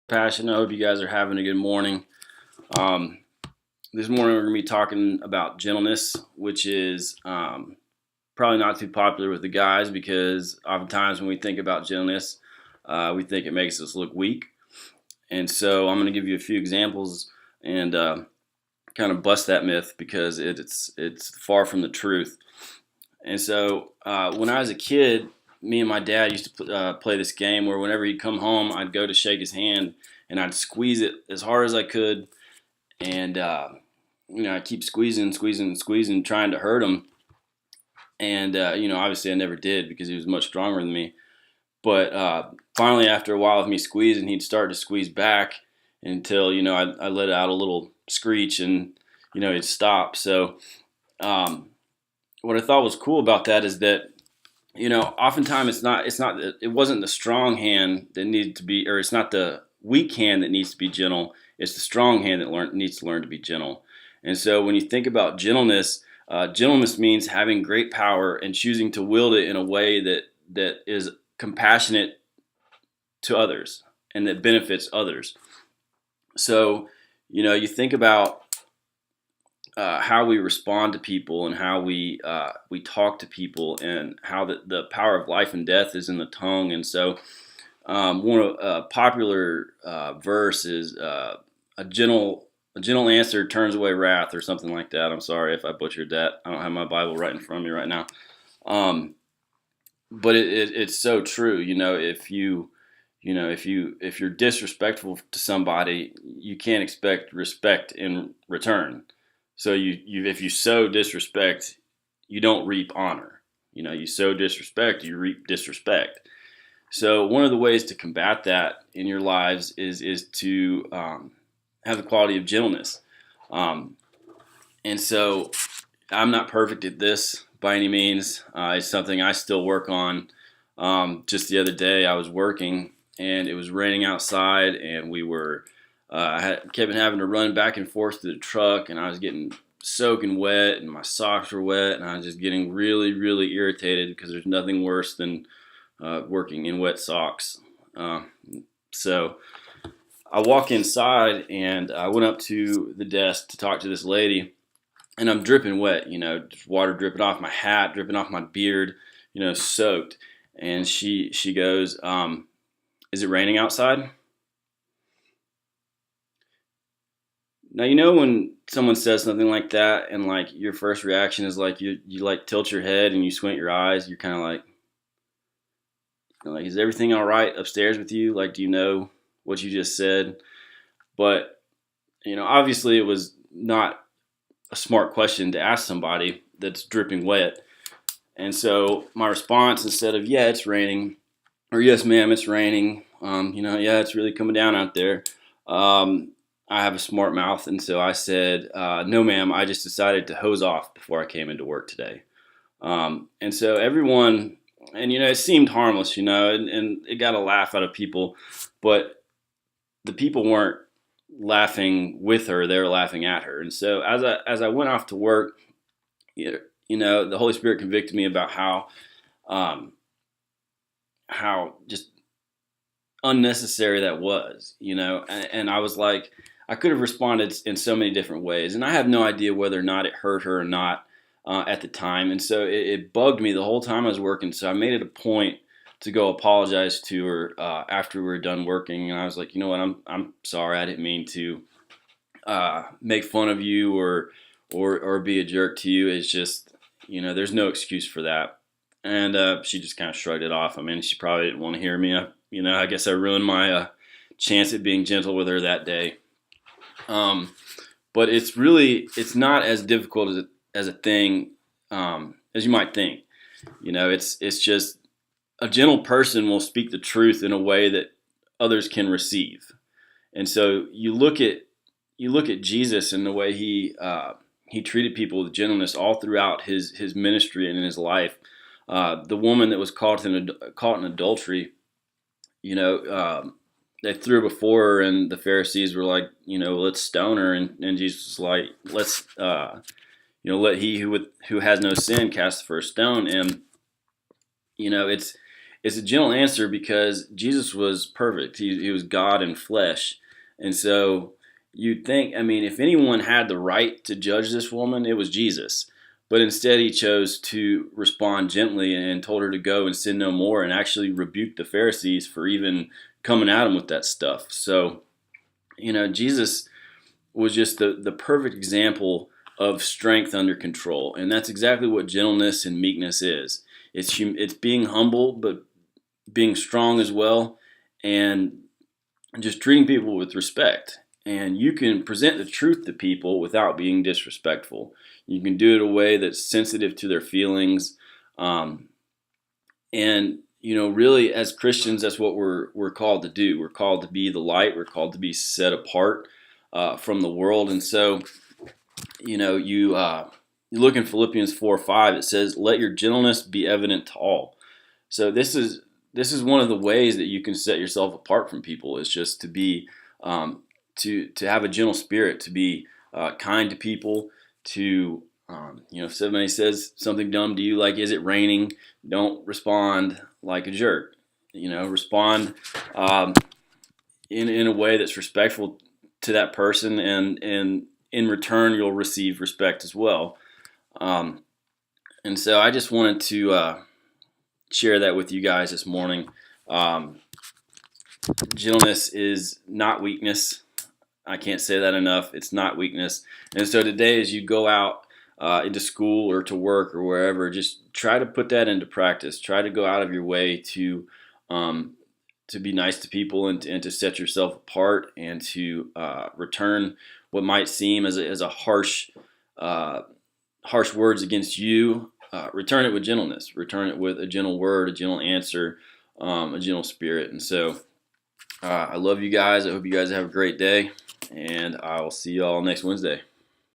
Passion. I hope you guys are having a good morning. Um, this morning we're going to be talking about gentleness, which is probably not too popular with the guys because oftentimes when we think about gentleness, we think it makes us look weak. And so I'm going to give you a few examples and kind of bust that myth because it's far from the truth. And so when I was a kid, me and my dad used to play this game where whenever he'd come home, I'd go to shake his hand and I'd squeeze it as hard as I could, and I'd keep squeezing, squeezing, squeezing, trying to hurt him. And obviously I never did because he was much stronger than me. But finally, after a while of me squeezing, he'd start to squeeze back until I let out a little screech and he'd stop. So what I thought was cool about that is that oftentimes it wasn't the strong hand that needed to be, or it's not the weak hand that needs to be gentle. It's the strong hand that needs to learn to be gentle. And so when you think about gentleness, gentleness means having great power and choosing to wield it in a way that is compassionate to others and that benefits others. So you think about how we respond to people and how we talk to people and how the power of life and death is in the tongue. And so one of a popular verse is a gentle answer turns away wrath, or something like that. I'm sorry if I butchered that. I don't have my Bible right in front of me right now. But it's so true. If you're disrespectful to somebody, you can't expect respect in return. So if you sow disrespect, you don't reap honor. You sow disrespect, you reap disrespect. So one of the ways to combat that in your lives is to have the quality of gentleness. And so I'm not perfect at this by any means. It's something I still work on. Just the other day I was working and it was raining outside, and we were kept having to run back and forth to the truck, and I was getting soaking wet, and my socks were wet, and I was just getting really, really irritated because there's nothing worse than working in wet socks. So I walk inside, and I went up to the desk to talk to this lady, and I'm dripping wet, just water dripping off my hat, dripping off my beard, soaked. And she goes, "Is it raining outside?" Now, when someone says something like that and like your first reaction is like you like tilt your head and you squint your eyes, you're kind of like, is everything all right upstairs with you? Like, do you know what you just said? But, obviously it was not a smart question to ask somebody that's dripping wet. And so my response, instead of, "Yeah, it's raining," or, "Yes, ma'am, it's raining. Yeah, it's really coming down out there." I have a smart mouth, and so I said, "No, ma'am, I just decided to hose off before I came into work today." And so everyone, and it seemed harmless, and it got a laugh out of people, but the people weren't laughing with her; they were laughing at her. And so as I went off to work, the Holy Spirit convicted me about how just unnecessary that was, and I was like, I could have responded in so many different ways, and I have no idea whether or not it hurt her or not at the time. And so it bugged me the whole time I was working. So I made it a point to go apologize to her after we were done working, and I was like, "You know what? I'm sorry. I didn't mean to make fun of you or be a jerk to you. It's just there's no excuse for that." And she just kind of shrugged it off. I mean, she probably didn't want to hear me. I guess I ruined my chance at being gentle with her that day. But it's not as difficult as a thing as you might think. It's just a gentle person will speak the truth in a way that others can receive. And so you look at Jesus and the way he treated people with gentleness all throughout his ministry and in his life. The woman that was caught in adultery, they threw her before her, and the Pharisees were like, "Let's stone her," and Jesus was like, "Let's, let he who has no sin cast the first stone." And it's it's a gentle answer because Jesus was perfect. He was God in flesh. And so you'd think, I mean, if anyone had the right to judge this woman, it was Jesus. But instead, he chose to respond gently and told her to go and sin no more, and actually rebuked the Pharisees for even coming at him with that stuff. So, Jesus was just the perfect example of strength under control. And that's exactly what gentleness and meekness is. It's being humble, but being strong as well, and just treating people with respect. And you can present the truth to people without being disrespectful. You can do it in a way that's sensitive to their feelings. And really, as Christians, that's what we're called to do. We're called to be the light. We're called to be set apart from the world. And so, you look in Philippians 4:5. It says, "Let your gentleness be evident to all." So this is one of the ways that you can set yourself apart from people. Is just to be to have a gentle spirit, to be kind to people, to if somebody says something dumb to you, like, "Is it raining?" Don't respond like a jerk. Respond in a way that's respectful to that person, and in return you'll receive respect as well. And so I just wanted to share that with you guys this morning. Gentleness is not weakness. I can't say that enough. It's not weakness. And so today, as you go out into school or to work or wherever, just try to put that into practice. Try to go out of your way to be nice to people, and to set yourself apart, and to return what might seem as a harsh words against you. Return it with gentleness. Return it with a gentle word, a gentle answer, a gentle spirit. And so I love you guys. I hope you guys have a great day, and I will see you all next Wednesday.